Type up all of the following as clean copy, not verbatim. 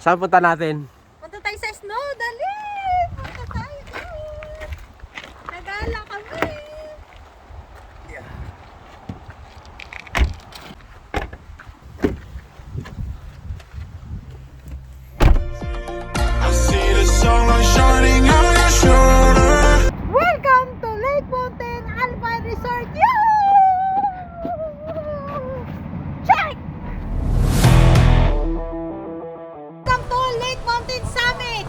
Saan punta natin? Punta tayo sa snow, dali! Punta tayo doon! Nagala kami! I see the sunlight shining on your shoulder. Welcome to Lake Mountain Alpine Resort! Yahoo! Check! Welcome to Lake Mountain Summit!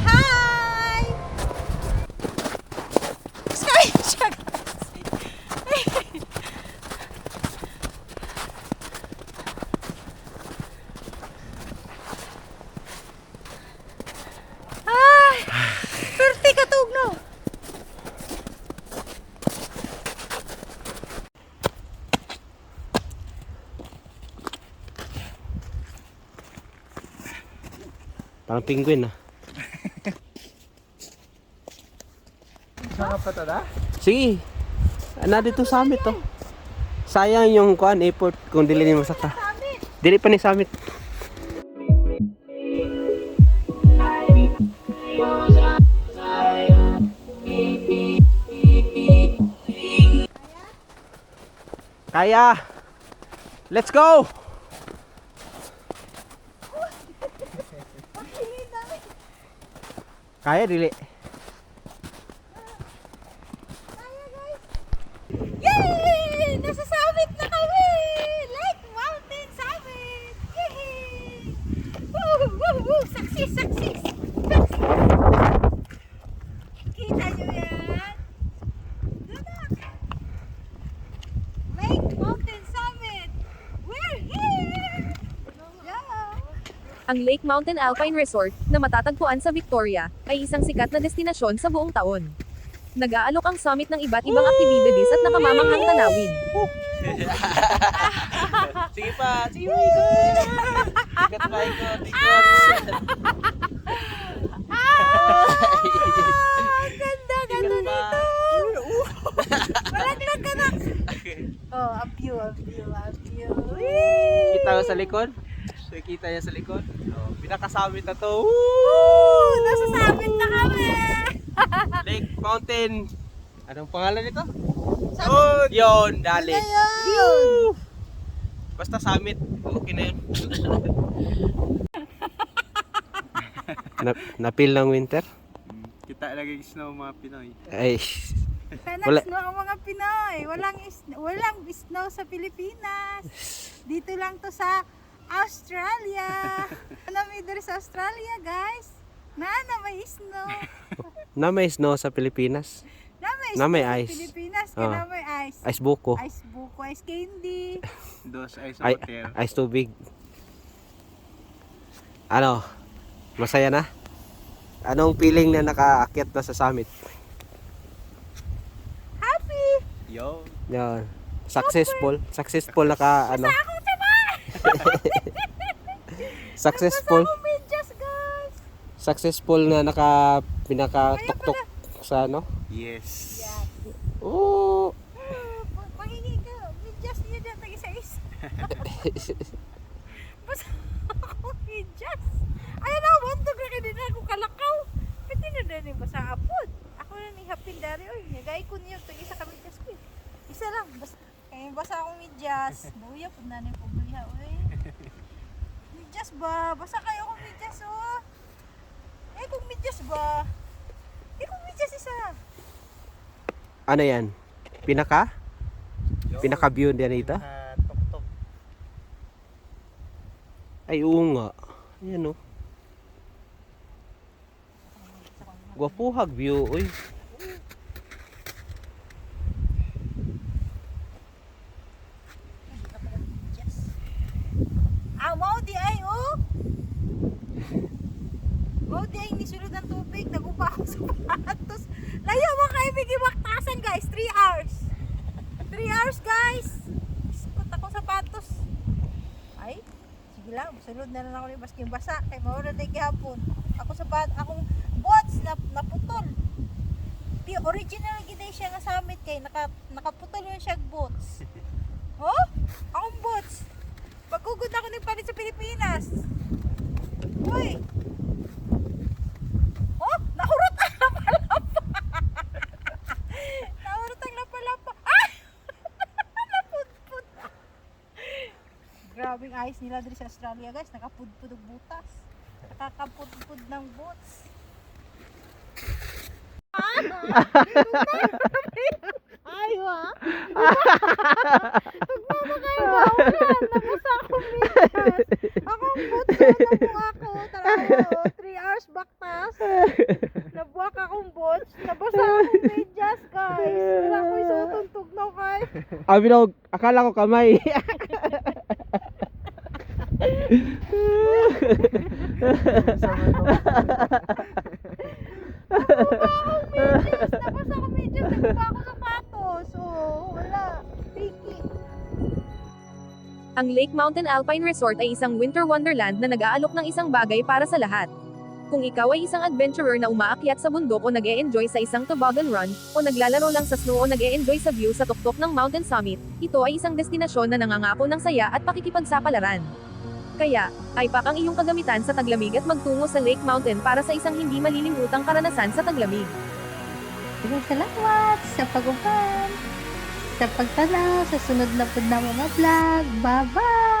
Hi! Sky! Check! Ay! Perti katog no! Parang penguin ah. Saan ka pa tada? Sige. Na dito summit to. Sayang yung kuan effort kung dili ni masaka. Summit! Dili pa ni summit. Kaya. Let's go. Kaya dili. Kaya guys! Yay! Nasa summit na kami! Lake Mountain Summit! Yay! Woo! Woo! Woo! Success! Success! Success! Kita nyo yan? Dudak! Lake Mountain Summit! We're here! Yeah! Ang Lake Mountain Alpine Resort, na matatagpuan sa Victoria, ay isang sikat na destinasyon sa buong taon. Nag-aalok ang summit ng iba't ibang aktibidades at nakamamanghang tanawin. Sige pa! Sige pa! Ikot pa! Ikot! Ikot! Ang ganda! Ganda nito! Malaglag ka na! Oh, a view, a view, a view. Whee! Kita mo sa likod? So, kita niya sa likod? Oh, pinakasamit na to. Woo! Nasa summit na kami! Lake Mountain. Anong pangalan nito? Summit. Yon, dali. Ayun! Basta summit. Okay na yun. Napil ng winter? Kita lagi snow mga Pinoy. Ay. Wala snow ang mga Pinoy. Walang snow sa Pilipinas. Dito lang to sa Australia. Ano may dito sa Australia, guys? Na may snow. Na may snow sa Pilipinas. Na may may snow sa ice. Pilipinas. Ah. Na may ice. Ice buko. Ice buko, ice candy. Dos ice Ay, water. ice tubig. Ano? Masaya na? Anong feeling na nakaakyat na sa summit? Happy! Yo! Yan. Successful. Successful ano? Ako sabay! Successful. Ako medyas, guys. Successful na pinakatuktok sa ano? Yes! Yan. Oo. Mahingi ka. Medyas niya dyan. Tag-isa-isa. Basta ako medyas. Ay na, wantog na din ako kalakaw. Pati na din ba sa apod? Ako na ni Hapin Dari. Oy, nagay ko niyo. Tag-isa ka medyas ko. Isa lang. Basta akong medyas. Buya po na rin po buya. Uy. Medyas ba? Basta kayo akong medyas, oh. Eh, kung medyas ba? Eh, kung medyas isa. Ano yan? Pinaka-view din ito? Tok-tok. Ay, oo nga. Ayan o. Gwapuhag view. Uy. Mao di ay, oh. Mao di ay nisulod ng tubig. Nagupa ako sa sapatos. Layo mo kayo, bigay maktasan, guys. 3 hours. 3 hours, guys. Iskot ako sa sapatos. Ay, sige lang. Sulod na lang ako ni basking basa. Kay mawala na gihapon. Akong bots na naputol. Di original gid siya nga summit kay nakaputol yun siya bots. Oh? Akong bots. Pagkugod ako ni palit sa Pilipinas. nila diri sa Australia guys, nakapudpud og butas. Nakakapudpud ng boots. Aywa. Pagmamakayaw nabasa ako medyas. Akong boots nabuha ko. Tarayo, 3 hours baktas. Nabuwak akong boots. Nabasa akong medyas guys. Wala ko isutong tugnaw kay. Bilog, akala ko kamay. Nabasa akong medyas. Nabuha ako sapatos. Oh, wala. Picky. Ang Lake Mountain Alpine Resort ay isang winter wonderland na nag-aalok ng isang bagay para sa lahat. Kung ikaw ay isang adventurer na umaakyat sa bundok o nag-e-enjoy sa isang toboggan run, o naglalaro lang sa snow o nag-e-enjoy sa view sa tuktok ng mountain summit, ito ay isang destinasyon na nangangako ng saya at pakikipagsapalaran. Kaya, ipack ang iyong kagamitan sa taglamig at magtungo sa Lake Mountain para sa isang hindi malilimutang karanasan sa taglamig. Salamat sa pag-upan, sa pagtanaw, sa sunod na po na mga vlog. Bye-bye!